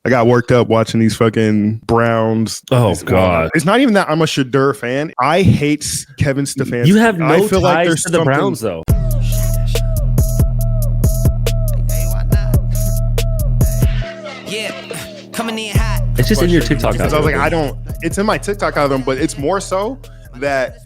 I got worked up watching these fucking Browns. Oh, God. It's not even that I'm a Shedeur fan. I hate Kevin Stefanski. You have no ties to the Browns, though. Coming in hot. It's just in your TikTok algorithm. I was like, it's in my TikTok algorithm, but it's more so that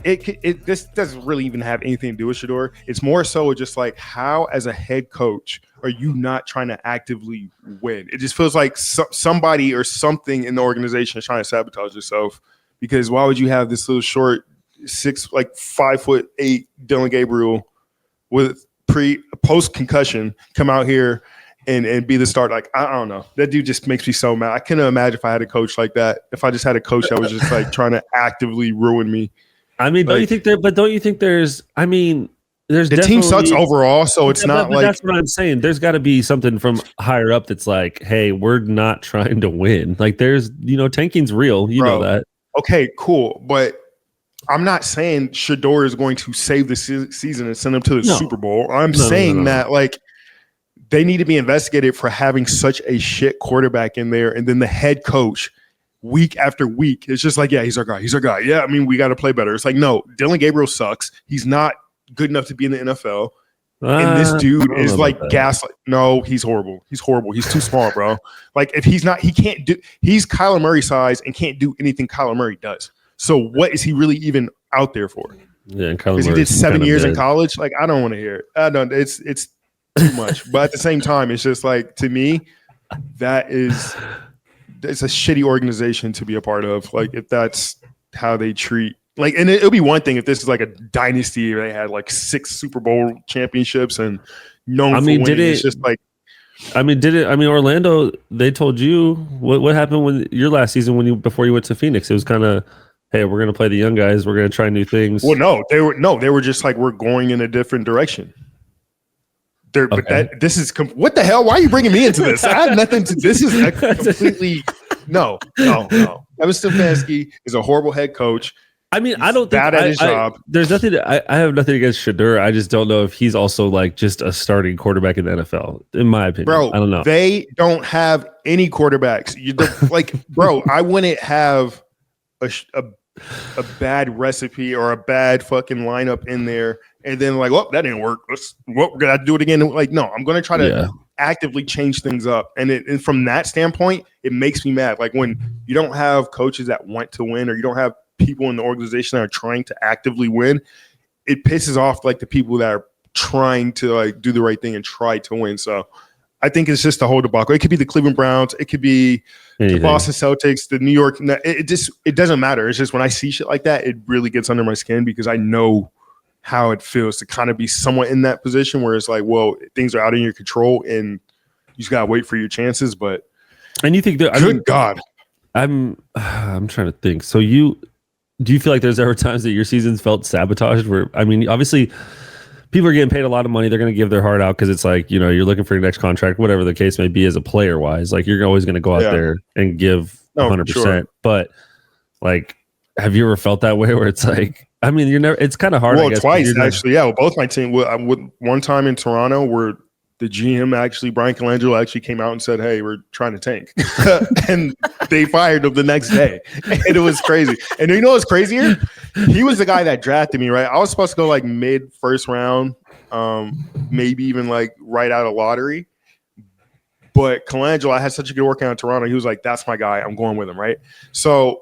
this doesn't really even have anything to do with Shedeur. It's more so just like, how as a head coach are you not trying to actively win? It just feels like somebody or something in the organization is trying to sabotage yourself, because why would you have this little short 5'8" Dylan Gabriel with post concussion come out here and be the starter? Like, I don't know. That dude just makes me so mad. I couldn't imagine if I had a coach like that. If I just had a coach that was just like trying to actively ruin me. I mean, don't you think there's the team sucks overall, so it's not like that's what I'm saying. There's got to be something from higher up that's like, hey, we're not trying to win. Like, there's, tanking's real. You know that. Okay, cool. But I'm not saying Shedeur is going to save the season and send them to the Super Bowl. I'm saying that, like, they need to be investigated for having such a shit quarterback in there, and then the head coach week after week, it's just like, yeah, he's our guy. Yeah, I mean, we got to play better. It's like, no, Dylan Gabriel sucks. He's not good enough to be in the NFL. And this dude is like gaslight. No, he's horrible. He's too small, bro. Like, if he's Kyler Murray size and can't do anything Kyler Murray does. So what is he really even out there for? Yeah, because he did 7 years in college. Like, I don't want to hear it. I don't. It's too much. But at the same time, it's just like, to me, it's a shitty organization to be a part of. Like, if that's how they treat. Like, and it'll be one thing if this is like a dynasty where they had like 6 Super Bowl championships and known for winning. It's just like, Orlando, they told you what happened when your last season before you went to Phoenix? It was kind of, hey, we're going to play the young guys. We're going to try new things. Well, they were just like, we're going in a different direction. But this is what the hell? Why are you bringing me into this? I have nothing to. This is a completely no. Kevin Stefanski is a horrible head coach. I mean, I don't think bad at his job. There's nothing. I have nothing against Shedeur. I just don't know if he's also like just a starting quarterback in the NFL. In my opinion, bro, I don't know. They don't have any quarterbacks. Bro, I wouldn't have a bad recipe or a bad fucking lineup in there, and then like, that didn't work. We're gonna do it again. Like, no, I'm gonna try to actively change things up, and from that standpoint, it makes me mad. Like, when you don't have coaches that want to win, or you don't have people in the organization that are trying to actively win, it pisses off like the people that are trying to like do the right thing and try to win. So I think it's just the whole debacle. It could be the Cleveland Browns, it could be the Boston Celtics, the New York. It doesn't matter. It's just when I see shit like that, it really gets under my skin, because I know how it feels to kind of be somewhat in that position where it's like, well, things are out of your control and you just gotta wait for your chances. And you think that? Good God, I'm trying to think. So do you feel like there's ever times that your seasons felt sabotaged? Where, I mean, obviously people are getting paid a lot of money. They're going to give their heart out because it's like, you're looking for your next contract, whatever the case may be as a player wise. Like, you're always going to go out there and give 100%. Sure. But like, have you ever felt that way where it's like, I mean, it's kind of hard. Well, I guess, twice actually. Yeah. Well, both my team. With one time in Toronto where the GM Brian Colangelo actually came out and said, hey, we're trying to tank. And they fired him the next day. And it was crazy. And you know what's crazier? He was the guy that drafted me, right? I was supposed to go like mid first round, maybe even like right out of lottery. But Colangelo, I had such a good workout in Toronto. He was like, that's my guy. I'm going with him, right? So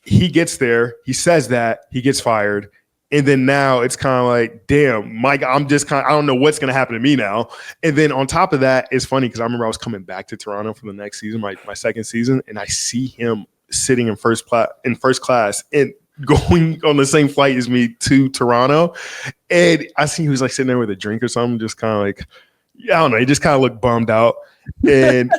he gets there. He says that. He gets fired. And then now it's kind of like, damn, Mike, I don't know what's going to happen to me now. And then on top of that, it's funny because I remember I was coming back to Toronto for the next season, my second season, and I see him sitting in first class and going on the same flight as me to Toronto. And I see he was like sitting there with a drink or something, just kind of like, I don't know, he just kind of looked bummed out. And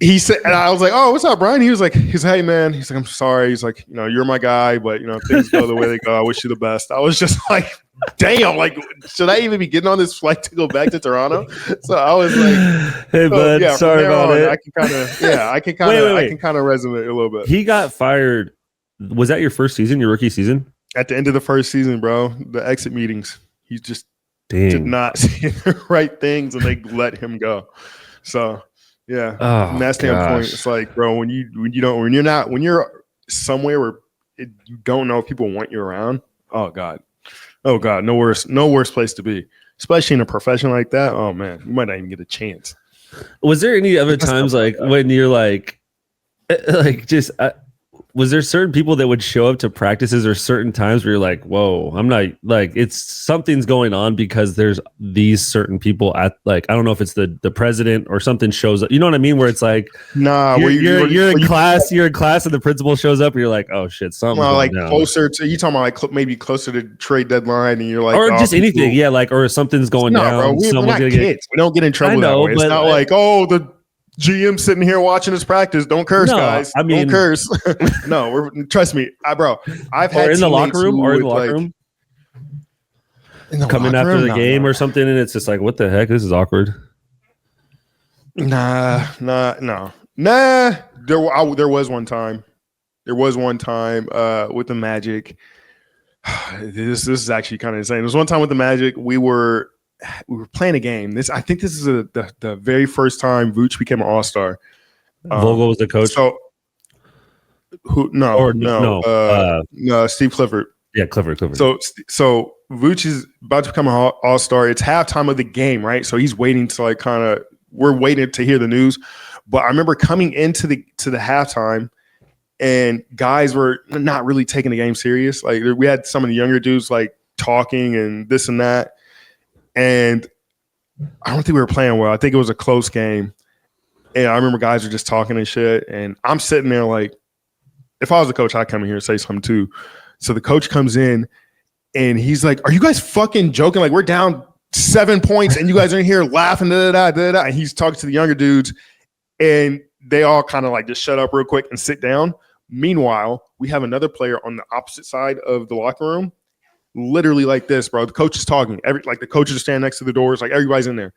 he said, and I was like, oh, what's up, Brian? He's like, hey, man. He's like, I'm sorry. He's like, you're my guy, but, things go the way they go. I wish you the best. I was just like, damn, like, should I even be getting on this flight to go back to Toronto? So I was like, hey, bud, sorry about it. I can kind of resonate a little bit. He got fired. Was that your first season, your rookie season? At the end of the first season, bro, the exit meetings, he just did not say the right things, and they let him go. So Yeah. Oh, From that standpoint, gosh. it's like, bro, when you're somewhere where you don't know if people want you around. Oh God, no worse place to be, especially in a profession like that. Oh man, you might not even get a chance. Was there any other times like when you're like just was there certain people that would show up to practices or certain times where you're like, whoa, I'm not like it's something's going on because there's these certain people at like I don't know if it's the president or something shows up. You know what I mean? Where it's like Nah, you're in class and the principal shows up and you're like, oh shit, something's going like down. closer to you talking about like maybe closer to trade deadline and you're like, or just anything, people, yeah, like or something's going down. bro, we're not kids. We don't get in trouble that way. It's not like the GM sitting here watching us practice. Don't curse, guys. I mean, don't curse. No, trust me, bro. I've had in the locker room coming after the game or something, and it's just like, what the heck? This is awkward. Nah. There was one time. With the Magic. This is actually kind of insane. There was one time with the Magic. We were playing a game. I think this is the very first time Vooch became an All-Star. Vogel was the coach. So no, Steve Clifford. Yeah, Clifford. So Vooch is about to become an All-Star. It's halftime of the game, right? So he's waiting to we're waiting to hear the news. But I remember coming into the halftime, and guys were not really taking the game serious. Like we had some of the younger dudes like talking and this and that. And I don't think we were playing well. I think it was a close game. And I remember guys were just talking and shit. And I'm sitting there like, if I was the coach, I'd come in here and say something too. So the coach comes in and he's like, are you guys fucking joking? Like we're down 7 points and you guys are in here laughing. And he's talking to the younger dudes and they all kind of like just shut up real quick and sit down. Meanwhile, we have another player on the opposite side of the locker room. Literally like this, bro. The coach is talking. The coaches are standing next to the doors. Like everybody's in there.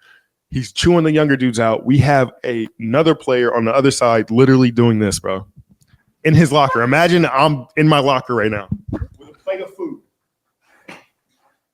He's chewing the younger dudes out. We have another player on the other side literally doing this, bro. In his locker. Imagine I'm in my locker right now with a plate of food.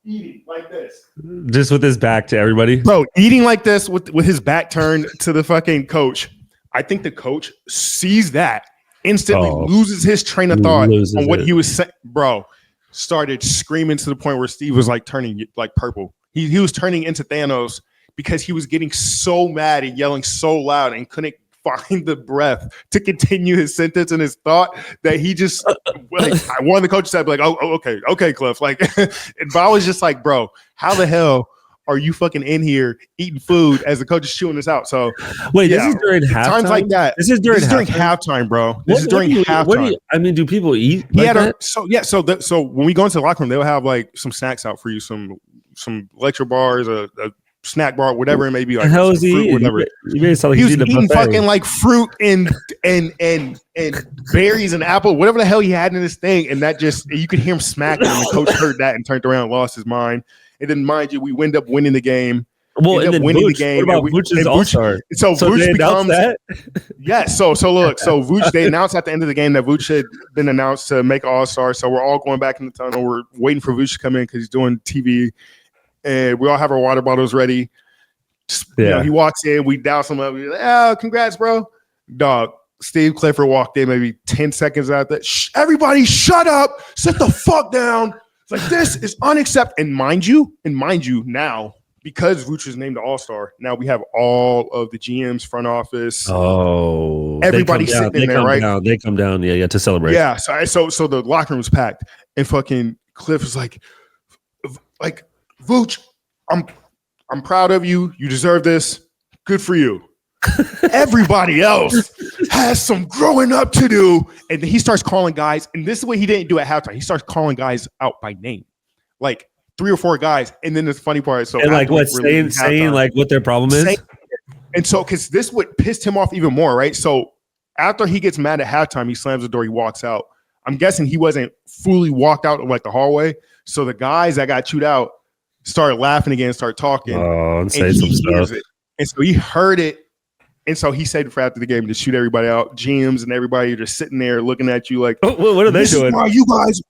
Eating like this. Just with his back to everybody? Bro, eating like this with his back turned to the fucking coach. I think the coach sees that, instantly loses his train of thought on what he was saying. Bro, started screaming to the point where Steve was like turning like purple. He was turning into Thanos because he was getting so mad and yelling so loud and couldn't find the breath to continue his sentence and his thought that he just one of the coaches said like, okay, Cliff. Like, and I was just like, bro, how the hell are you fucking in here eating food as the coach is chewing this out? So wait, this is during halftime? Times like that. This is during halftime, bro. This is during halftime. Do people eat? So when we go into the locker room, they'll have like some snacks out for you, some lecture bars, a snack bar, whatever it may be. Like how is he? Whatever. He was eating fucking like fruit and berries and apple, whatever the hell he had in this thing, and that just you could hear him smacking. And the coach heard that and turned around, and lost his mind. And then, mind you, we wind up winning the game. Well, and then winning the game. What about Vooch's All-Star? So Vooch becomes that? Yes. So look. So Vooch, they announced at the end of the game that Vooch had been announced to make All-Star. So we're all going back in the tunnel. We're waiting for Vooch to come in because he's doing TV, and we all have our water bottles ready. You know, he walks in, we douse him up. We're like, oh, congrats, bro. Dog. Steve Clifford walked in maybe 10 seconds after that. Everybody shut up. Sit the fuck down. It's like, this is unacceptable. And mind you, now, because Vooch was named the All-Star, now we have all of the GMs, front office. Oh. Everybody sitting in there, right? They come down, to celebrate. Yeah, so the locker room was packed. And fucking Cliff was like, Vooch, I'm proud of you. You deserve this. Good for you. Everybody else has some growing up to do. And then he starts calling guys. And this is what he didn't do at halftime. He starts calling guys out by name. Like 3 or 4 guys. And then the funny part. So and like what, saying like what their problem is? And so, because this would piss him off even more, right? So after he gets mad at halftime, he slams the door, he walks out. I'm guessing he wasn't fully walked out of like the hallway. So the guys that got chewed out started laughing again, started talking. And say some stuff. And so he heard it. And so he said for after the game to shoot everybody out. GMs and everybody are just sitting there looking at you like, what are they doing? Why you guys?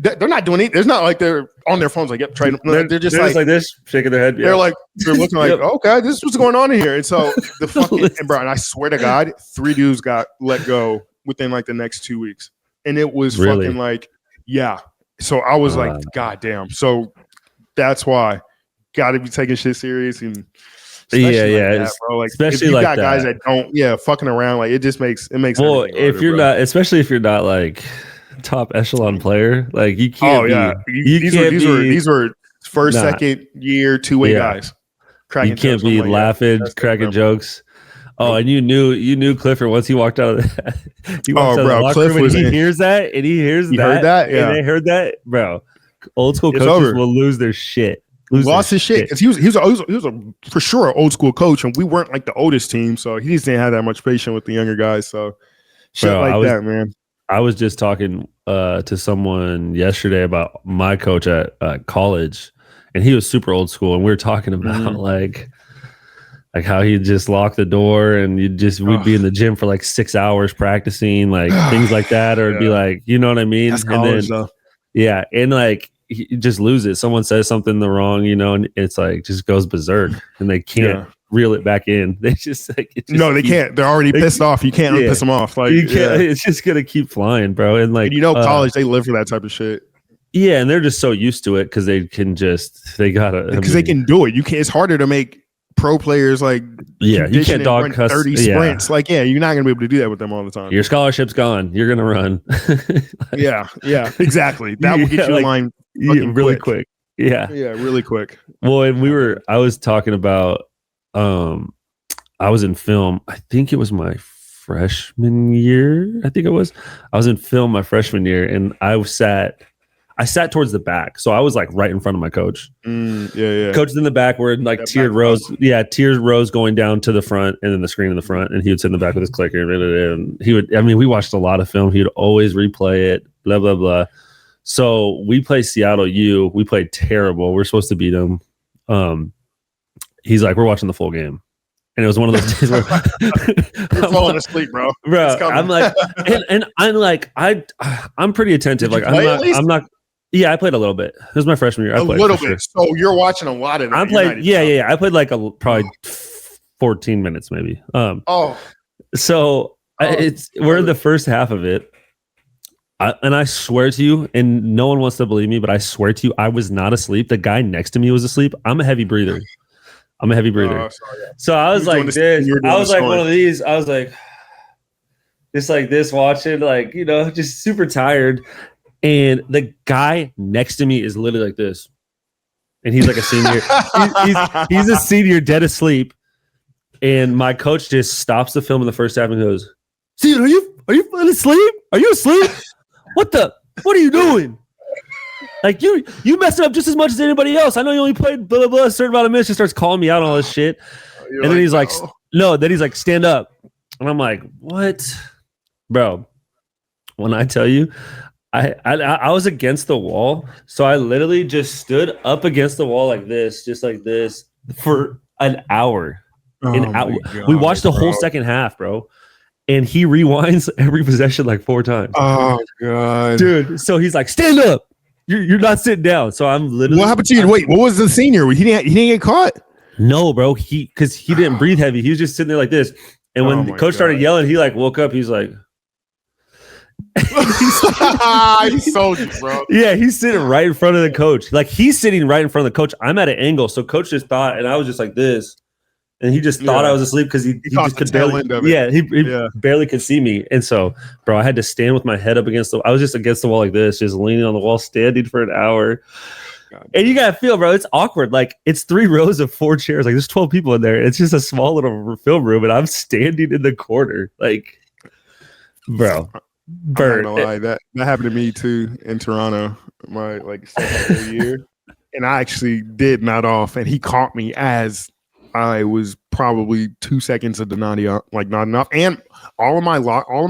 they're not doing it. There's not like they're on their phones like, yep, trade. They're just like this, shaking their head. Yeah. They're looking like, okay, this is what's going on in here. And so the fucking and bro, and I swear to God, 3 dudes got let go within like the next 2 weeks, and it was fucking like, yeah. So I was like, God damn. So that's why got to be taking shit serious and. That, bro. Like, especially if you got guys that don't, fucking around. Like, it makes. Well, if you're not, especially if you're not like top echelon player, like you can't. These were first, second year, 2-way guys. You can't be laughing, cracking jokes. Oh, and you knew Clifford once he walked out of the. He walked out of the locker room and he hears that, and he hears that. Heard that? Yeah, and they heard that, bro. Old school coaches will lose their shit. Lost his shit because he was for sure an old school coach, and we weren't like the oldest team, so he just didn't have that much patience with the younger guys. So shit that, man. I was just talking to someone yesterday about my coach at college, and he was super old school, and we were talking about like how he'd just lock the door, and we'd be in the gym for like 6 hours practicing, like things like that, or it'd be like, you know what I mean? That's college, though. Yeah, and like. He just lose it. Someone says something wrong, and it's like just goes berserk, and they can't reel it back in. They just like they can't. They're already pissed off. You can't piss them off. Like you can't. It's just gonna keep flying, bro. And like college, they live for that type of shit. Yeah, and they're just so used to it because they can they can do it. You can't. It's harder to make pro players like you can't dog cuss 30 sprints. Like you're not gonna be able to do that with them all the time. Your scholarship's gone. You're gonna run. Exactly. That will get you in line. Really quick. Yeah, really quick. Well, and I was talking about I was in film. I think it was my freshman year. I was in film my freshman year, and I sat towards the back, so I was like right in front of my coach. Coach is in the back. We're in like tiered rows. Tiered rows going down to the front, and then the screen in the front. And he would sit in the back with his clicker, and he would. I mean, we watched a lot of film. He would always replay it. Blah blah blah. So we play Seattle U. We played terrible. We're supposed to beat them. He's like, we're watching the full game. And it was one of those days where you're falling asleep, bro. I'm like, and I'm like, I'm pretty attentive. Like I'm not. Yeah, I played a little bit. It was my freshman year. I played a little bit. Sure. So you're watching a lot of. I played. Yeah. I played like probably 14 minutes, maybe. So we're in the first half of it. And I swear to you, and no one wants to believe me, but I swear to you, I was not asleep. The guy next to me was asleep. I'm a heavy breather. So I was like this. I was like one of these. I was like, just like this, watching, like, just super tired. And the guy next to me is literally like this. And he's like a senior. he's a senior, dead asleep. And my coach just stops the film in the first half and goes, "See, are you asleep? Are you asleep? What are you doing? Like you messed up just as much as anybody else. I know you only played blah blah blah a certain amount of minutes." He starts calling me out on all this shit. And then he's like, no, then he's like, "Stand up." And I'm like, "What?" Bro, when I tell you, I was against the wall. So I literally just stood up against the wall like this, just like this, for an hour. We watched the whole second half, bro. And he rewinds every possession like 4 times. Oh god, dude! So he's like, "Stand up! You're not sitting down." So I'm literally. What happened to you? Wait, what was the senior? He didn't get caught? No, bro. Because he didn't breathe heavy. He was just sitting there like this. And when the coach started yelling, he like woke up. He's like, he sold you, bro. Yeah, he's sitting right in front of the coach. Like he's sitting right in front of the coach. I'm at an angle, so coach just thought, and I was just like this. And he just thought I was asleep because he just could barely. He barely could see me, and so, bro, I had to stand with my head up against I was just against the wall like this, just leaning on the wall, standing for an hour. And you gotta feel, bro, it's awkward. Like it's 3 rows of 4 chairs. Like there's 12 people in there. It's just a small little film room, and I'm standing in the corner, like, bro. I'm not gonna lie, that happened to me too in Toronto, my second year, and I actually did nod off, and he caught me as I was probably 2 seconds of the nodding off, and all of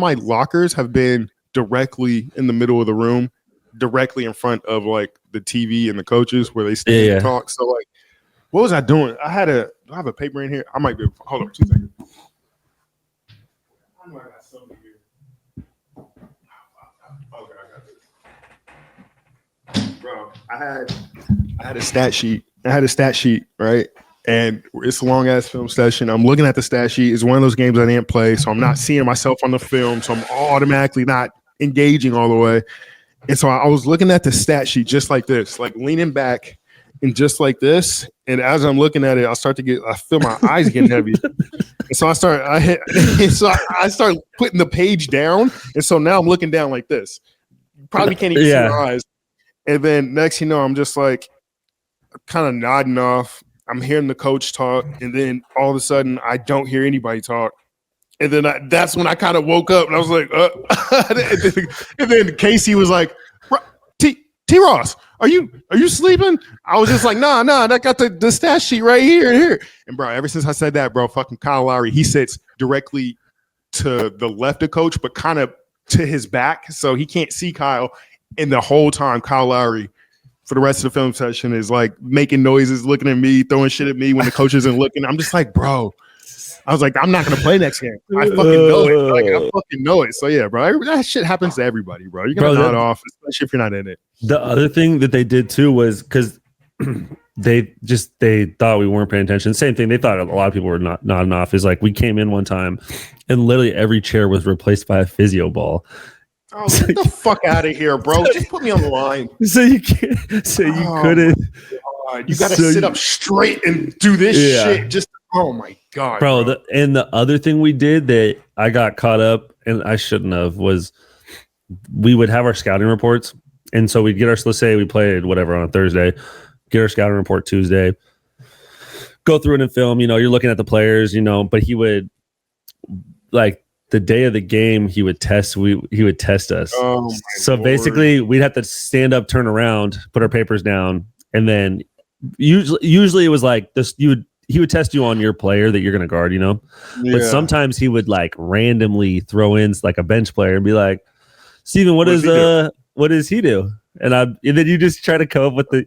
my lockers have been directly in the middle of the room, directly in front of like the TV and the coaches where they stand and talk. So like, what was I doing? I have a paper in here. I might be. Hold on, 2 seconds. I got something here. Okay, I got this. Bro, I had a stat sheet. Right? And it's a long ass film session. I'm looking at the stat sheet. It's one of those games I didn't play, so I'm not seeing myself on the film. So I'm automatically not engaging all the way. And so I was looking at the stat sheet just like this, like leaning back and just like this. And as I'm looking at it, I feel my eyes getting heavy. And so I start putting the page down. And so now I'm looking down like this. You probably can't even see my eyes. And then next, I'm just like kind of nodding off. I'm hearing the coach talk. And then all of a sudden, I don't hear anybody talk. And then that's when I kind of woke up and I was like, and then Casey was like, T-Ross, are you sleeping? I was just like, nah, I got the stat sheet right here. And bro, ever since I said that, bro, fucking Kyle Lowry, he sits directly to the left of coach, but kind of to his back. So he can't see Kyle. And the whole time, Kyle Lowry, for the rest of the film session, is like making noises, looking at me, throwing shit at me when the coach isn't looking. I'm just like, bro. I was like, I'm not gonna play next game. I fucking know it. Like, I fucking know it. So yeah, bro, that shit happens to everybody, bro. You're gonna nod off, especially if you're not in it. The other thing that they did too was because they thought we weren't paying attention. Same thing. They thought a lot of people were not nodding off. Is like we came in one time, and literally every chair was replaced by a physio ball. Oh, get the fuck out of here, bro! Just put me on the line. So you can't. So you couldn't. God. You got to sit up straight and do this shit. Just oh my god, bro. The other thing we did that I got caught up and I shouldn't have was we would have our scouting reports, and so we'd get let's say we played whatever on a Thursday, get our scouting report Tuesday, go through it in film. You're looking at the players, but he would like. The day of the game, he would test us. Oh so Lord. Basically, we'd have to stand up, turn around, put our papers down, and then usually it was like this. He would test you on your player that you're going to guard, Yeah. But sometimes he would like randomly throw in like a bench player and be like, "Steven, what does he do?" And then you just try to come up with the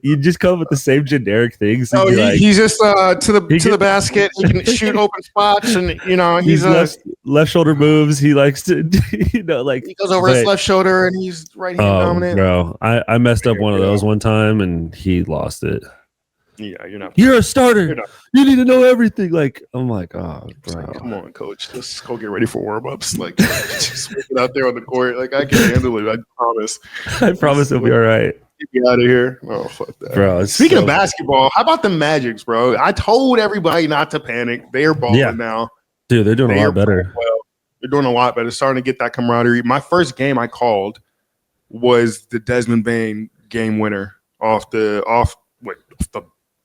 same generic things. Oh, he's just to the basket. He can shoot open spots, and he's left shoulder moves. He likes to, like he goes over his left shoulder, and he's right hand dominant. Bro, I messed up one of those one time, and he lost it. Yeah, you're not. You're a starter. You need to know everything. Like, oh my god, bro. Come on, coach. Let's go get ready for warm ups. Like, just get out there on the court. Like, I can handle it. I promise. I promise it'll be all right. Get me out of here. Oh, fuck that, bro. Speaking of basketball, how about the Magics, bro? I told everybody not to panic. They are balling now, dude. They're doing a lot better. Well, they're doing a lot better. Starting to get that camaraderie. My first game I called was the Desmond Bain game winner off the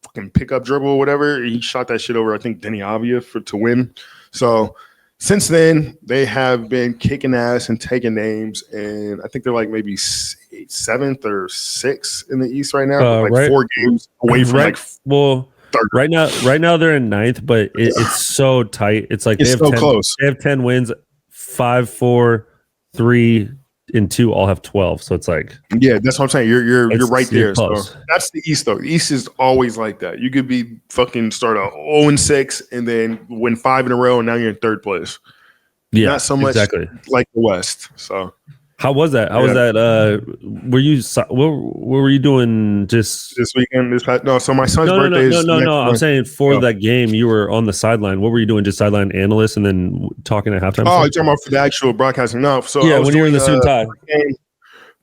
fucking pickup dribble or whatever. He shot that shit over, I think, Denny Avia to win. So since then, they have been kicking ass and taking names, and I think they're like maybe 7th or 6th in the East right now. 4 games away from third. Right now they're in 9th, but it's so tight. It's like it's close. They have 10 wins, 5, 4, 3, and 2 all have 12. So it's like, yeah, that's what I'm saying. You're right there. So that's the East though. The East is always like that. You could be fucking start out 0-6 and then win 5 in a row, and now you're in 3rd place. Yeah, not so much like the West. So how was that? How was that? What were you doing just this weekend? No. So my son's birthday is no. I'm saying for that game, you were on the sideline. What were you doing? Just sideline analyst and then talking at halftime? Oh, you're talking about for the actual broadcasting? No. So yeah, when you're in the suit and tie.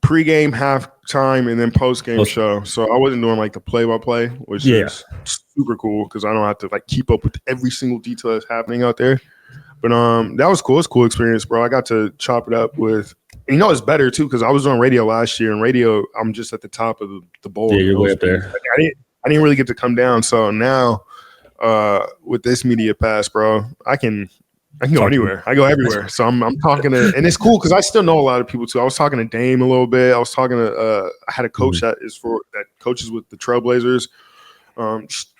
Pre-game, halftime, and then post-game show. So I wasn't doing like the play-by-play, which is super cool because I don't have to like keep up with every single detail that's happening out there. But that was cool. It's a cool experience, bro. I got to chop it up with. It's better too because I was on radio last year, and radio I'm just at the top of the bowl. Yeah, you're way up there. I didn't really get to come down. So now with this media pass, bro, I can go anywhere. I go everywhere. So I'm talking to, and it's cool because I still know a lot of people too. I was talking to Dame a little bit. I was talking to I had a coach that coaches with the Trailblazers,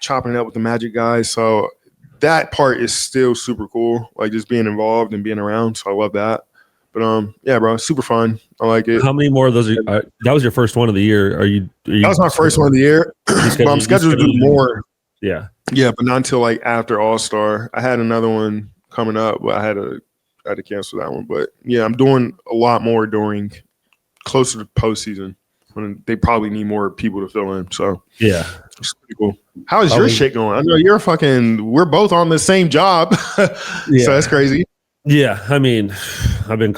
chopping it up with the Magic guys. So that part is still super cool, like just being involved and being around. So I love that. But yeah, bro, super fun. I like it. How many more of those? That was your first one of the year. Are you that was my first one of the year. But I'm scheduled to do more. Yeah, but not until like after All-Star. I had another one coming up, but I had to cancel that one. But yeah, I'm doing a lot more during closer to postseason. And they probably need more people to fill in. So Yeah. it's pretty cool. How is your shit going? I know we're both on the same job. So that's crazy. Yeah. I mean, I've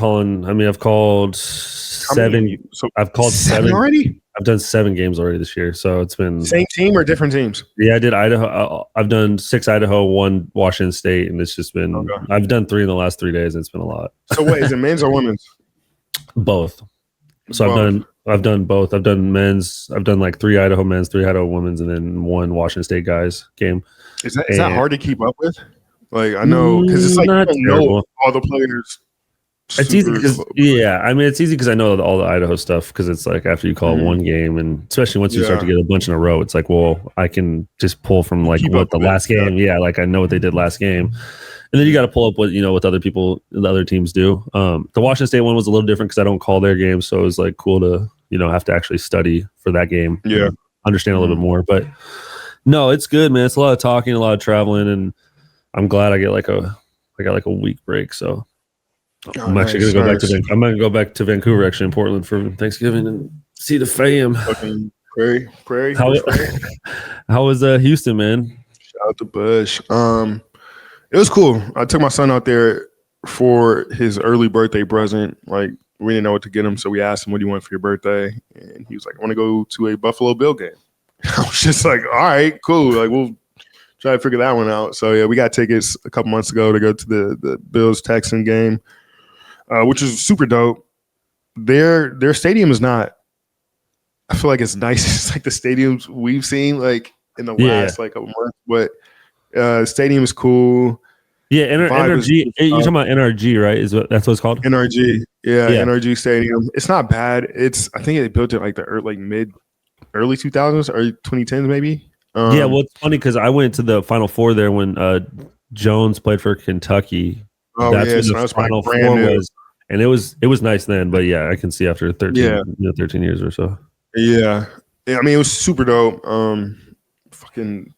called seven. I've called seven already. I've done 7 games already this year. So it's been same team or different teams? Yeah, I did Idaho. I've done 6 Idaho, 1 Washington State, and it's just been. I've done 3 in the last 3 days. And it's been a lot. So wait, is it men's or women's? Both. So I've done both. I've done men's. I've done like 3 Idaho men's, 3 Idaho women's, and then 1 Washington State guys game. Is that hard to keep up with? Like I know because it's like you don't know all the players. It's easy because it's easy because I know all the Idaho stuff because it's like after you call one game and especially once you start to get a bunch in a row, it's like, well, I can just pull from like what the last game. Yeah, like I know what they did last game, and then you got to pull up what what the other teams do. The Washington State one was a little different because I don't call their games, so it was like cool to have to actually study for that game. Yeah, understand a little bit more. But no, it's good, man. It's a lot of talking, a lot of traveling, and I'm glad I got like a week break. So. I'm actually gonna go back to. I'm gonna go back to Vancouver, actually, in Portland for Thanksgiving and see the fam. Fucking prairie. How was Houston, man? Shout out to Bush. It was cool. I took my son out there for his early birthday present. Like we didn't know what to get him, so we asked him, "What do you want for your birthday?" And he was like, "I want to go to a Buffalo Bill game." I was just like, "All right, cool. Like we'll try to figure that one out." So yeah, we got tickets a couple months ago to go to the Bills Texan game. Which is super dope. Their stadium is not. I feel like it's nice. It's like the stadiums we've seen like in the last like a month. But stadium is cool. Yeah, NRG. You're talking about NRG, right? That's what it's called? NRG. Yeah, NRG Stadium. It's not bad. I think they built it like mid early 2000s, early 2010s maybe. Yeah, well, it's funny because I went to the Final Four there when Jones played for Kentucky. Oh, that's yeah, when the Final Four was. And it was nice then, but yeah, I can see after 13 years or so. Yeah. I mean, it was super dope. Fucking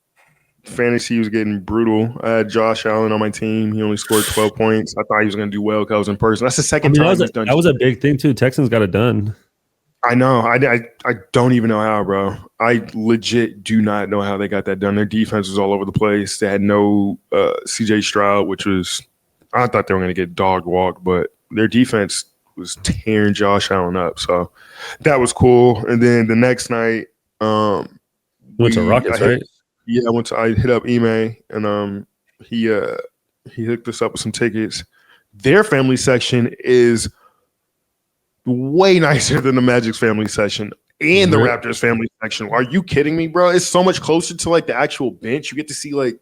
fantasy was getting brutal. I had Josh Allen on my team. He only scored 12 points. I thought he was going to do well because I was in person. That's the second time he's done. That was a big thing too. Texans got it done. I know. I don't even know how, bro. I legit do not know how they got that done. Their defense was all over the place. They had no CJ Stroud, which was I thought they were going to get dog walked, but their defense was tearing Josh Allen up. So that was cool. And then the next night, went to Rockets, right? Yeah, I hit up Ime and he hooked us up with some tickets. Their family section is way nicer than the Magic's family section and the Raptors family section. Are you kidding me, bro? It's so much closer to like the actual bench. You get to see like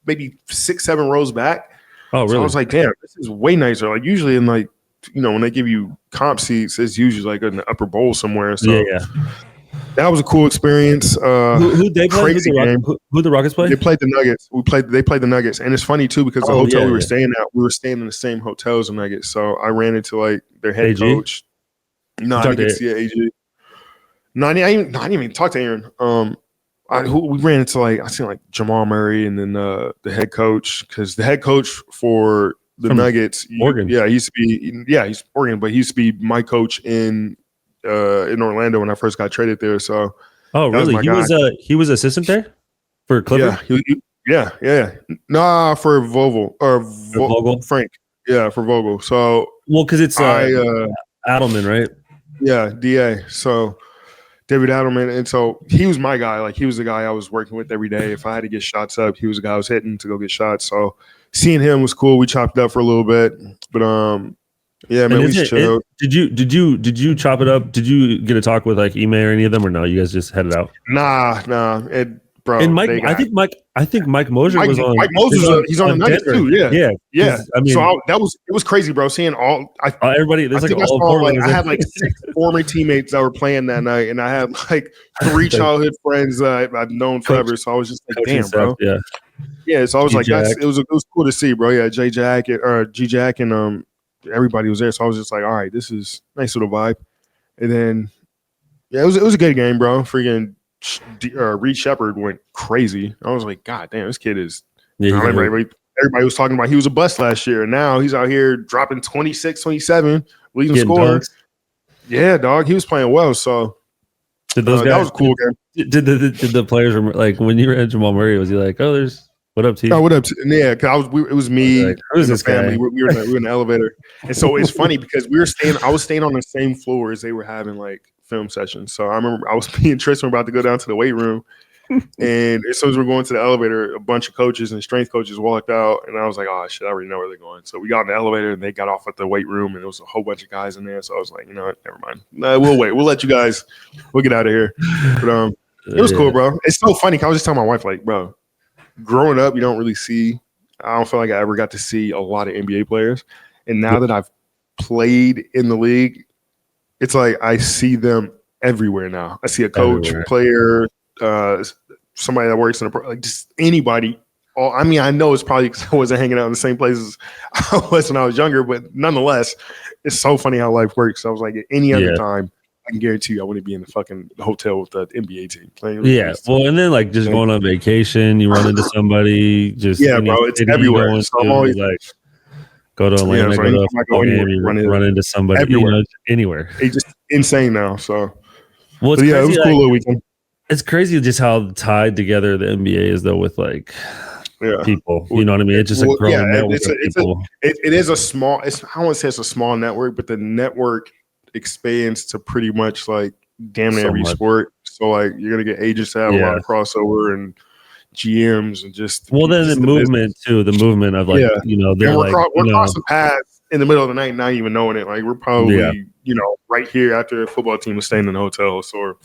maybe 6-7 rows back. Oh, really? So I was like, damn, this is way nicer. Like usually in like, when they give you comp seats, it's usually like in the upper bowl somewhere. So yeah. That was a cool experience. Who they play? Who the Rockets play? They played the Nuggets. They played the Nuggets, and it's funny too because the hotel we were staying at, we were staying in the same hotel as the Nuggets. So I ran into like their head coach. No, I didn't see AG. No, I didn't even talk to Aaron. We ran into I seen like Jamal Murray and then the head coach because the head coach for the Nuggets, Oregon. He's Oregon, but he used to be my coach in Orlando when I first got traded there. So, really? He was assistant there for Clifford. Yeah. Nah, for Vogel or Vogel Frank. Yeah, for Vogel. So, because it's Adelman, right? Yeah, DA. So. David Adelman, and so he was my guy. Like he was the guy I was working with every day. If I had to get shots up, he was the guy I was hitting to go get shots. So seeing him was cool. We chopped it up for a little bit, but yeah, man, we chilled. Did you chop it up? Did you get a talk with like Ime or any of them, or no? You guys just headed out? Nah. Bro, and I think Mike Mosier was on. Mike Mosier, he's on the Nuggets too. Yeah. I mean, so it was crazy, bro. Seeing everybody. There's I had like 6 former teammates that were playing that night, and I had like 3 childhood friends that I've known forever. So I was just like, damn, bro. Yeah. So I was like, it was cool to see, bro. Yeah, G Jack and everybody was there. So I was just like, all right, this is nice little vibe. And then it was a good game, bro. Freaking. Reed Shepard went crazy. I was like, God damn, this kid is. I remember everybody was talking about he was a bust last year. And now he's out here dropping 26, 27, leading scorer. Yeah, dog. He was playing well. So Did those guys? That was a cool game. Did the players like when you were at Jamal Murray? Was he like, "Oh, there's what up, T?" Oh, what up? Yeah, because it was me like, who's and the this guy? family. We were in the elevator, and so it's funny because I was staying on the same floor as they were having like film sessions. So I remember I was me and Tristan were about to go down to the weight room, and as soon as we're going to the elevator, a bunch of coaches and strength coaches walked out, and I was like, "Oh shit, I already know where they're going." So we got in the elevator, and they got off at the weight room, and there was a whole bunch of guys in there. So I was like, you know what, never mind. We'll wait. We'll let you guys. We'll get out of here. But it was cool, bro. It's so funny. I was just telling my wife, like, bro, growing up, you don't really see. I don't feel like I ever got to see a lot of NBA players, and now that I've played in the league, it's like I see them everywhere now. I see a coach, player, somebody that works in like just anybody. I mean, I know it's probably because I wasn't hanging out in the same places I was when I was younger, but nonetheless, it's so funny how life works. I was like, at any other time, I can guarantee you I wouldn't be in the fucking hotel with the NBA team. Yeah, well, and then like just going on vacation, you run into somebody. Just bro, it's everywhere. So I'm always like go to Atlanta, go to a football game, you run into somebody everywhere, anywhere. It's just insane now. So, well, it was a cool little weekend. It's crazy just how tied together the NBA is, though, with like people. You know what I mean? It's just a growing network of people. It is a small. I don't want to say it's a small network, but the network expands to pretty much like damn near every sport. So like you're gonna get agents that have a lot of crossover and GMs and just then the movement too. The movement of like they're we're crossing paths in the middle of the night, not even knowing it. Like we're probably right here after the football team is staying in the hotel. So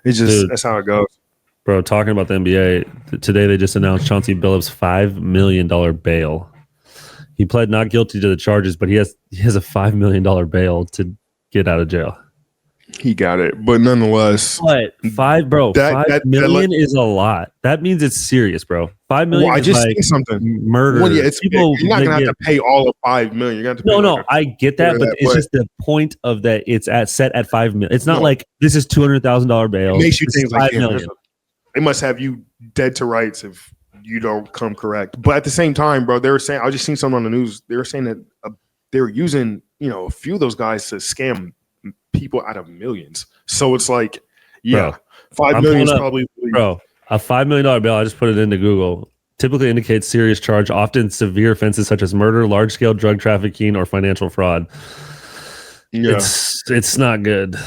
it's just that's how it goes. Bro, talking about the NBA today, they just announced Chauncey Billups' $5 million bail. He pled not guilty to the charges, but he has a $5 million bail to get out of jail. He got it, but nonetheless, $5 million is a lot. That means it's serious, bro. $5 million. Well, I just like seen something. Murder. Well, you're not gonna have to pay all of $5 million. You're gonna have to pay I get that, but it's just the point of that. It's set at $5 million. It's not like this is $200,000 bail. It makes you think like $5 million. They must have you dead to rights if you don't come correct. But at the same time, bro, they were saying I just seen something on the news. They were saying that they were using a few of those guys to scam people out of millions. So it's like, bro, $5 million is probably a $5 million bail. I just put it into Google. Typically indicates serious charge, often severe offenses such as murder, large scale drug trafficking, or financial fraud. Yeah, it's not good.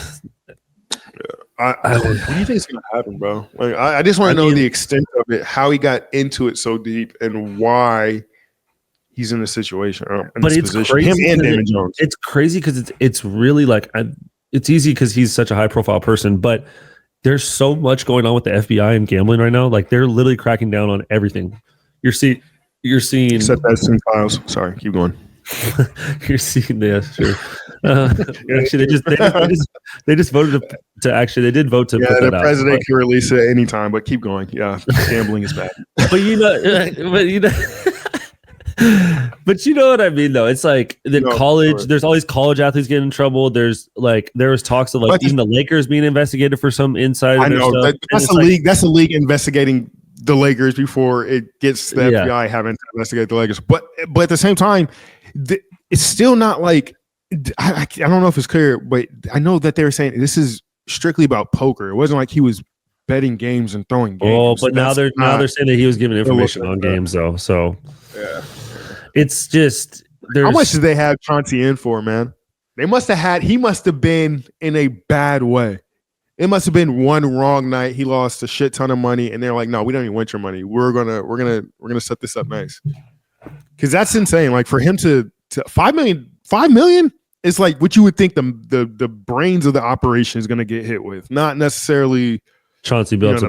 What do you think is going to happen, bro? Like, I just want to know the extent of it, how he got into it so deep, and why he's in this situation. But it's crazy. Him and Damon Jones. It's crazy because it's really like it's easy because he's such a high profile person, but there's so much going on with the FBI and gambling right now. Like they're literally cracking down on everything. You're seeing. Except that's in files. Sorry, keep going. You're seeing this. Sure. Actually, they just voted to actually they did vote to put that out. The president can release it at any time, but keep going. Yeah, gambling is bad. But you know what I mean, though. It's like college. There's all these college athletes getting in trouble. There was talks of like even the Lakers being investigated for some insider. I know that's a league. That's a league investigating the Lakers before it gets the FBI having to investigate the Lakers. But at the same time, it's still not like I don't know if it's clear, but I know that they were saying this is strictly about poker. It wasn't like he was betting games and throwing games. Oh, but now they're saying that he was giving information on games though. So it's just how much did they have Chauncey in for, man? They must have he must have been in a bad way. It must have been one wrong night. He lost a shit ton of money, and they're like, "No, we don't even want your money. We're gonna set this up nice." Because that's insane. Like for him to $5 million is like what you would think the brains of the operation is going to get hit with, not necessarily Chauncey Billups.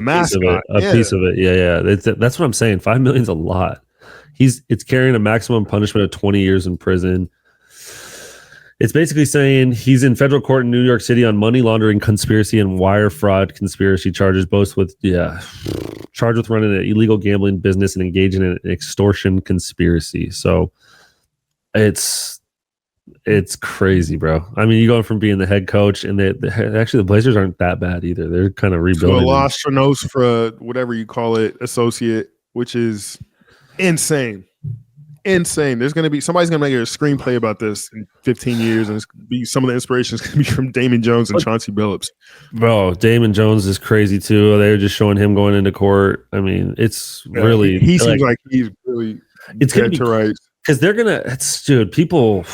A piece of it. Yeah. That's what I'm saying. $5 million is a lot. It's carrying a maximum punishment of 20 years in prison. It's basically saying he's in federal court in New York City on money laundering, conspiracy, and wire fraud conspiracy charges, charged with running an illegal gambling business and engaging in an extortion conspiracy. So it's crazy, bro. I mean, you going from being the head coach, and actually the Blazers aren't that bad either. They're kind of rebuilding. So Nostra, whatever you call it, associate, which is insane. insane. There's going to be somebody's going to make a screenplay about this in 15 years, and it's going to be some of the inspiration is going to be from Damon Jones and Chauncey Billups. Bro, Damon Jones is crazy too. They were just showing him going into court. I mean, it's really he seems like he's really it's going to be right because they're gonna. It's dude, people.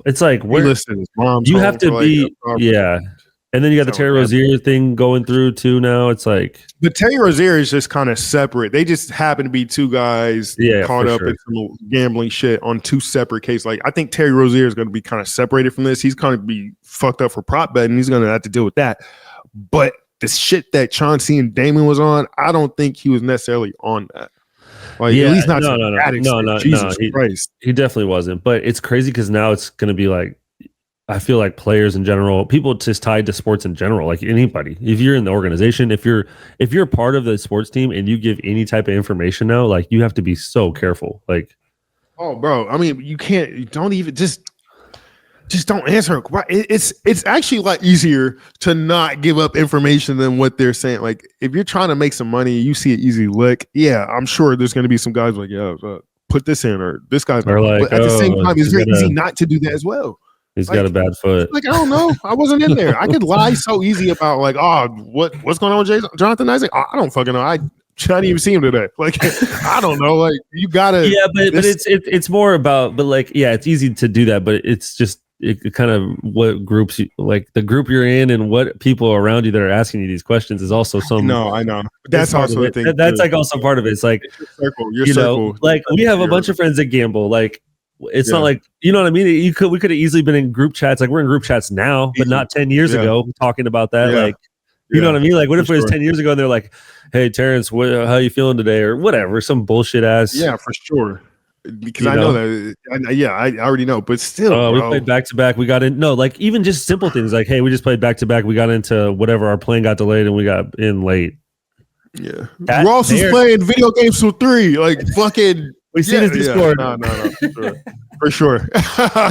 It's like where listen, his mom's you have to be, yeah. And then you got the Terry Rozier thing going through too now. It's like but Terry Rozier is just kind of separate. They just happen to be two guys caught up in some gambling shit on two separate cases. Like I think Terry Rozier is going to be kind of separated from this. He's going to be fucked up for prop betting. He's going to have to deal with that. But the shit that Chauncey and Damon was on, I don't think he was necessarily on that. Like at least not no. Jesus Christ. He definitely wasn't. But it's crazy because now it's going to be like. I feel like players in general, people just tied to sports in general, like anybody. If you're in the organization, if you're part of the sports team and you give any type of information now, like you have to be so careful. Like, oh, bro, I mean, you don't even just don't answer. It's actually a lot easier to not give up information than what they're saying. Like, if you're trying to make some money, you see an easy lick. Yeah, I'm sure there's going to be some guys like, yeah, put this in or this guy's. Like, but at the same time, it's very easy not to do that as well. He's got a bad foot. Like, I don't know. I wasn't in there. I could lie so easy about like, oh, what's going on with Jonathan Isaac? Oh, I don't fucking know. I didn't even see him today. Like, I don't know. Like, you gotta. Yeah, but it's more about. But like, yeah, it's easy to do that. But it's just it kind of what groups like the group you're in and what people around you that are asking you these questions is also some. No, I know. That's also the thing. That's like also part of it. It's like your circle. Like we have a bunch of friends that gamble. Like. It's not like, you know what I mean? We could have easily been in group chats. Like we're in group chats now, but not 10 years ago talking about that. Like, you know what I mean? Like what if it was 10 years ago and they're like, hey, Terrence, how you feeling today? Or whatever, some bullshit ass. Yeah, for sure. Because I know that. I already know, but still, we played back to back. We got in. No, like even just simple things like, hey, we just played back to back. We got into whatever. Our plane got delayed and we got in late. Yeah. Ross was playing video games for 3. Like fucking. We see his Discord. No, for sure.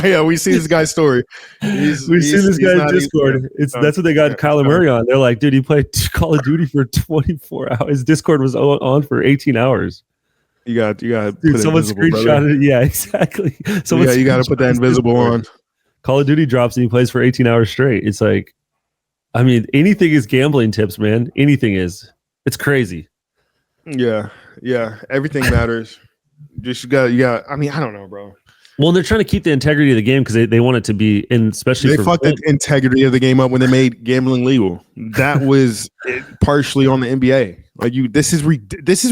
Yeah, we see this guy's story. We see this guy's Discord. That's what they got Kyler Murray on. They're like, dude, he played Call of Duty for 24 hours. His Discord was on for 18 hours. You got. Dude, someone screenshotted it. Yeah, exactly. You got to put that invisible on. Call of Duty drops and he plays for 18 hours straight. It's like, I mean, anything is gambling tips, man. Anything is. It's crazy. Yeah. Everything matters. Just you got. I mean, I don't know, bro. Well, they're trying to keep the integrity of the game because they want it to be, and especially they fucked the integrity of the game up when they made gambling legal. That was partially on the NBA. Like this is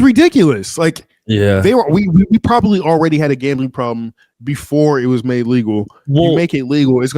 ridiculous. Like we probably already had a gambling problem before it was made legal. Well, you make it legal, it's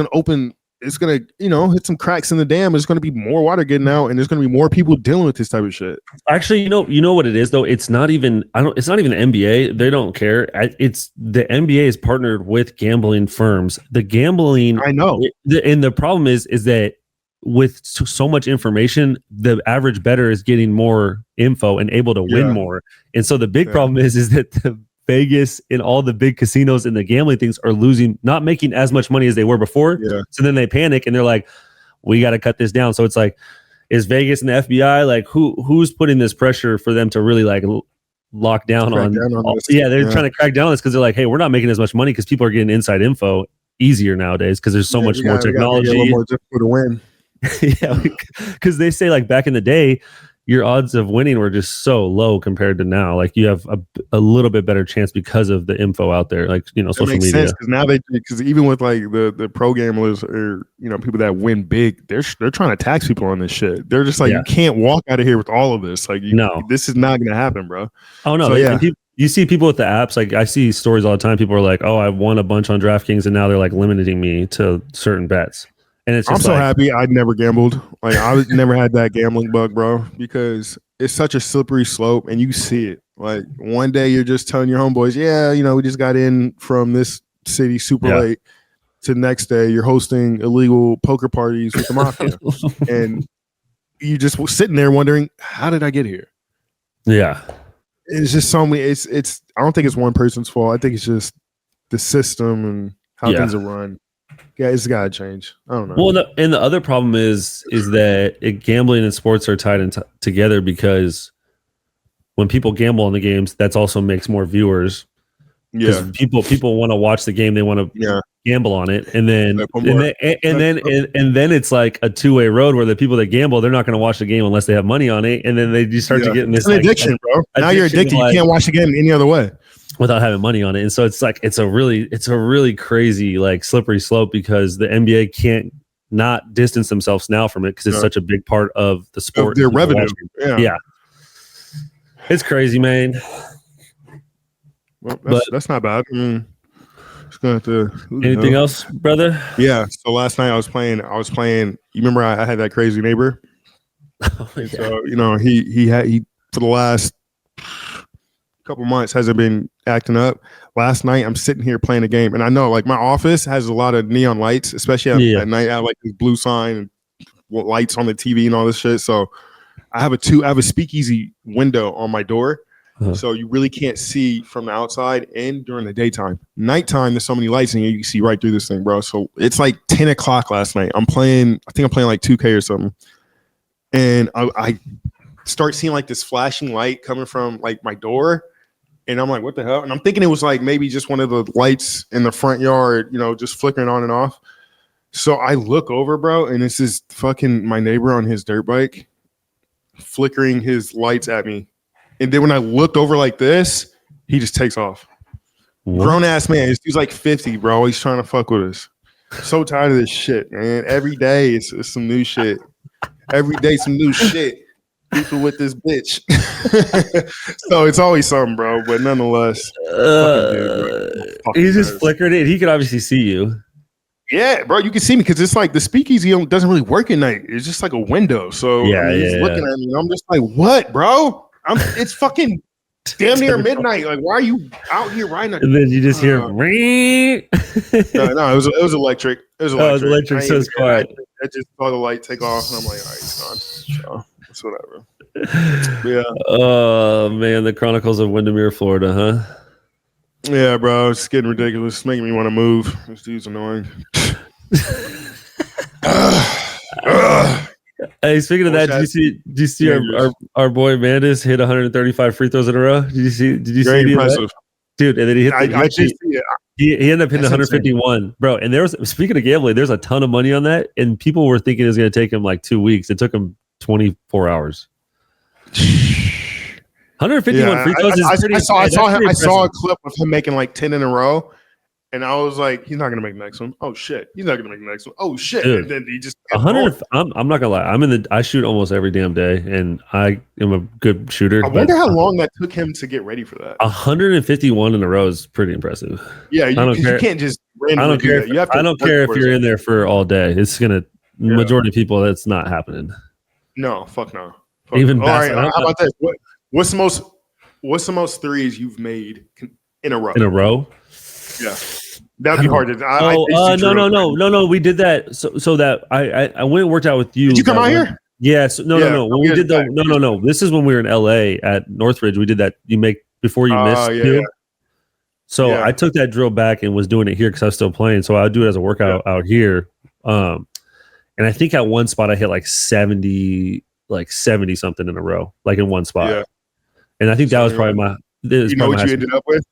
gonna hit some cracks in the dam. There's gonna be more water getting out, and there's gonna be more people dealing with this type of shit. Actually, you know what it is though. It's not even the NBA. They don't care. It's the NBA is partnered with gambling firms. The gambling, I know, and the problem is that with so much information, the average bettor is getting more info and able to win more. And so the big problem is that the Vegas and all the big casinos and the gambling things are not making as much money as they were before. Yeah. So then they panic and they're like, we got to cut this down. So it's like, is Vegas and the FBI like who's putting this pressure for them to really like lock down on this? Yeah, they're trying to crack down on this because they're like, hey, we're not making as much money because people are getting inside info easier nowadays because there's so much more technology. A little more difficult to win. Yeah, because they say like back in the day, your odds of winning were just so low compared to now. Like you have a little bit better chance because of the info out there, like social media. Because now because even with like the pro gamblers or people that win big, they're trying to tax people on this shit. They're just like you can't walk out of here with all of this. Like this is not gonna happen, bro. Oh no, you see people with the apps. Like I see stories all the time. People are like, "Oh, I won a bunch on DraftKings, and now they're like limiting me to certain bets." And it's just I'm so happy I'd never gambled. Like I never had that gambling bug, bro, because it's such a slippery slope and you see it. Like one day you're just telling your homeboys, we just got in from this city super late. To the next day you're hosting illegal poker parties with the mafia. And you just sitting there wondering, how did I get here? Yeah. It's just so many. It's I don't think it's one person's fault. I think it's just the system and how things are run. Yeah, it's got to change. I don't know. Well, and the other problem is that gambling and sports are tied together because when people gamble on the games, that also makes more viewers, because people want to watch the game, they want to gamble on it, and then it's like a two-way road where the people that gamble, they're not going to watch the game unless they have money on it, and then they just start to get in this addiction, bro. Now you're addicted. You can't watch the game any other way without having money on it, and so it's like it's a really crazy like slippery slope because the NBA can't not distance themselves now from it because it's such a big part of the sport. Their revenue. Yeah. It's crazy, man. Well, that's not bad. Just gonna have to, anything else, brother? Yeah. So last night I was playing. You remember I had that crazy neighbor? So, he for the last couple months hasn't been acting up. Last night I'm sitting here playing a game, and I know like my office has a lot of neon lights, especially at night. I have like this blue sign and lights on the TV and all this shit. So I have a speakeasy window on my door, so you really can't see from the outside and during the daytime. Nighttime, there's so many lights in here, you can see right through this thing, bro. So it's like 10 o'clock last night. I think I'm playing like 2K or something, and I start seeing like this flashing light coming from like my door. And I'm like, what the hell? And I'm thinking it was like maybe just one of the lights in the front yard, just flickering on and off. So I look over, bro, and it's this fucking my neighbor on his dirt bike flickering his lights at me. And then when I looked over like this, he just takes off. Grown ass man. He's like 50, bro. He's trying to fuck with us. So tired of this shit, man. Every day it's some new shit. Every day some new shit. People with this bitch. So it's always something, bro. But nonetheless, he just flickered it. He could obviously see you. Yeah, bro, you can see me because it's like the speakeasy doesn't really work at night. It's just like a window. So he's looking at me, and I'm just like, what, bro? It's fucking damn near midnight. Like, why are you out here riding? And then you just hear, no, it was electric. It was electric. Oh, it was electric, so it's quiet. I just saw the light take off, and I'm like, all right, it's gone. So it's whatever. Yeah. Oh man, the Chronicles of Windermere, Florida, huh? Yeah, bro, it's getting ridiculous. It's making me want to move. This dude's annoying. Hey, speaking of that, did you see our boy Mantis hit 135 free throws in a row? Did you see? Very impressive, dude. And then he hit. I did see it. He ended up hitting 151, insane. Bro. And speaking of gambling, there's a ton of money on that, and people were thinking it was going to take him like 2 weeks. It took him 24 hours. 151 free throws is pretty. I saw a clip of him making like 10 in a row, and I was like, he's not gonna make the next one. Oh shit, he's not gonna make the next one. Oh shit, dude, and then he just 100. I'm not gonna lie. I shoot almost every damn day, and I am a good shooter. I wonder how long that took him to get ready for that. 151 in a row is pretty impressive. Yeah, you can't just randomly do that. You have to. I don't care if you're in there for all day. It's gonna majority of people. That's not happening. No, fuck no. Even all right. How about this? What's the most threes you've made in a row? In a row? Yeah, that'd be hard to. No. We did that. So that I went and worked out with you. Did you come out here? Yes. No. When we did that. No. This is when we were in LA at Northridge. We did that. You make before you missed. Yeah. So I took that drill back and was doing it here because I was still playing. So I would do it as a workout out here. And I think at one spot I hit like 70 something in a row, like in one spot. Yeah. And I think that was probably my. You know what you ended up with?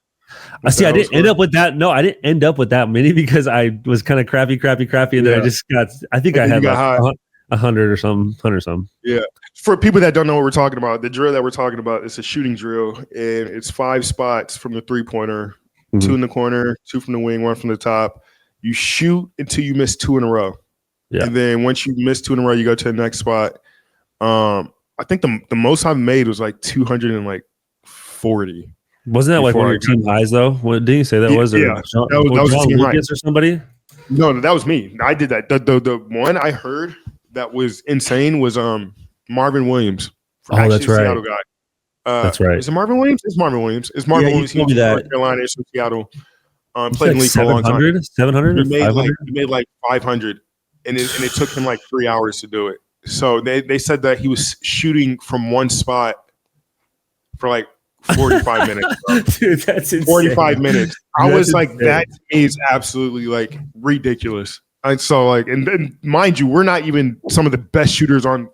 I didn't end up with that. No, I didn't end up with that many because I was kind of crappy. And then I just got, I think I had like 100 or something. Yeah. For people that don't know what we're talking about, the drill that we're talking about is a shooting drill, and it's 5 spots from the 3-pointer, 2 in the corner, 2 from the wing, 1 from the top. You shoot until you miss 2 in a row. Yeah. And then once you miss 2 in a row, you go to the next spot. I think the most I've made was like 240. Wasn't that like one of your team highs though? What didn't you say that was? Yeah, that was John team Lucas or somebody? No, that was me. I did that. The one I heard that was insane was Marvin Williams. That's right. Seattle guy. That's right. Is it Marvin Williams? It's Marvin Williams. It's Marvin Williams. He was from North Carolina. It's from Seattle. Played in the league for a long time. 700? He made like 500, and it took him like 3 hours to do it. So they said that he was shooting from one spot for like 45 minutes. Bro. Dude, that's insane. 45 minutes. I was like, that is absolutely like ridiculous. And so like, and mind you, we're not even some of the best shooters on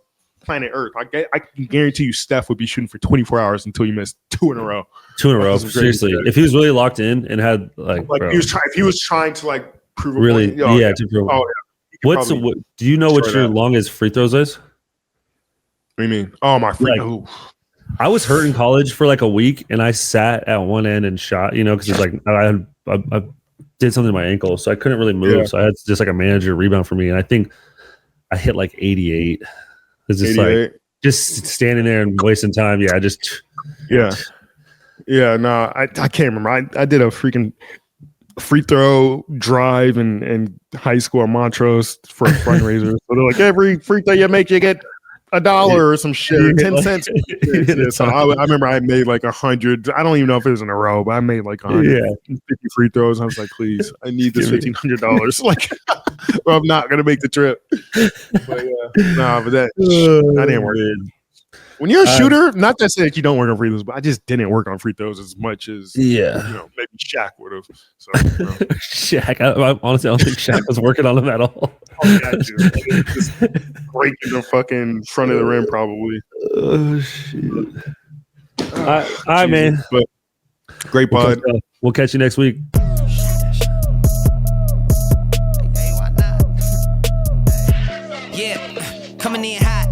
planet Earth. I can guarantee you Steph would be shooting for 24 hours until you missed 2 in a row. 2 in a row. Seriously. If he was really locked in and had like bro, if he was trying to like prove really, a point, to prove. Oh yeah. Do you know what your longest free throws is? What do you mean? Oh, my free. I was hurt in college for like a week, and I sat at one end and shot. Because it's like I did something to my ankle, so I couldn't really move. Yeah. So I had just like a manager rebound for me, and I think I hit like 88. It's just 88? Like just standing there and wasting time. Yeah, No, I can't remember. I did a freaking free throw drive in high school at Montrose for a fundraiser. So they're like, every free throw you make, you get $1 or some shit, 10 cents. So I remember I made like 100. I don't even know if it was in a row, but I made like 150 free throws. I was like, please, I need this $1,500. Like, or I'm not gonna make the trip. But but that didn't work. When you're a shooter, not to say that you don't work on free throws, but I just didn't work on free throws as much as maybe Shaq would have. So Shaq, I honestly don't think Shaq was working on them at all. Oh, yeah, dude. Just breaking the fucking front of the rim, probably. Oh shit! All right, man. But great pod. We'll catch you next week. Yeah, coming in hot.